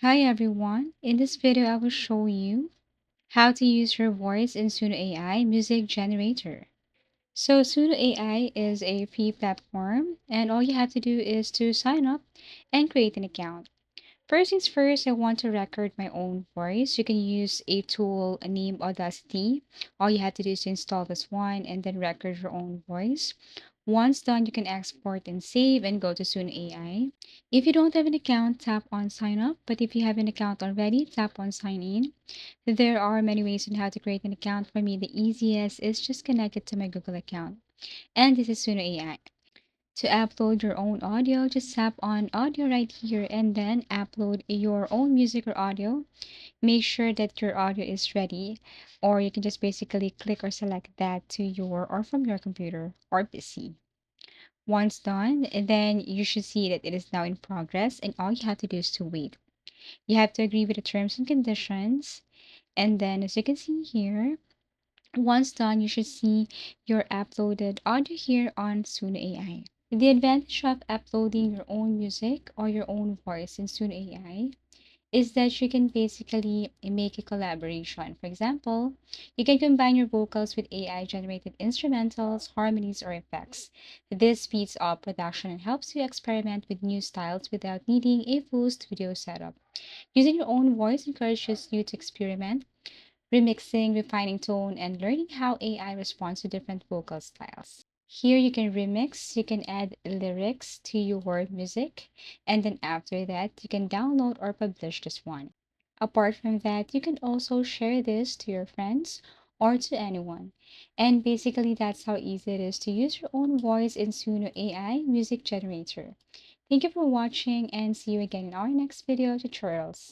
Hi everyone, in this video I will show you how to use your voice in Suno AI Music Generator. So Suno AI is a free platform and all you have to do is to sign up and create an account. First things first, I want to record my own voice. You can use a tool named Audacity. All you have to do is to install this one and then record your own voice. Once done, you can export and save and go to Suno AI. If you don't have an account, tap on sign up. But if you have an account already, tap on sign in. There are many ways on how to create an account. For me, the easiest is just connect it to my Google account. And this is Suno AI. To upload your own audio, just tap on audio right here and then upload your own music or audio. Make sure that your audio is ready, or you can just basically click or select that to your or from your computer or PC. Once done, then you should see that it is now in progress, and all you have to do is to wait. You have to agree with the terms and conditions, and then as you can see here, once done, you should see your uploaded audio here on Suno AI. The advantage of uploading your own music or your own voice in Suno AI is that you can basically make a collaboration. For example, you can combine your vocals with AI generated instrumentals, harmonies, or effects. This speeds up production and helps you experiment with new styles without needing a full studio setup. Using your own voice encourages you to experiment remixing, refining tone, and learning how AI responds to different vocal styles. Here you can remix, you can add lyrics to your music, and then after that, you can download or publish this one. Apart from that, you can also share this to your friends or to anyone. And basically, that's how easy it is to use your own voice in Suno AI Music Generator. Thank you for watching and see you again in our next video tutorials.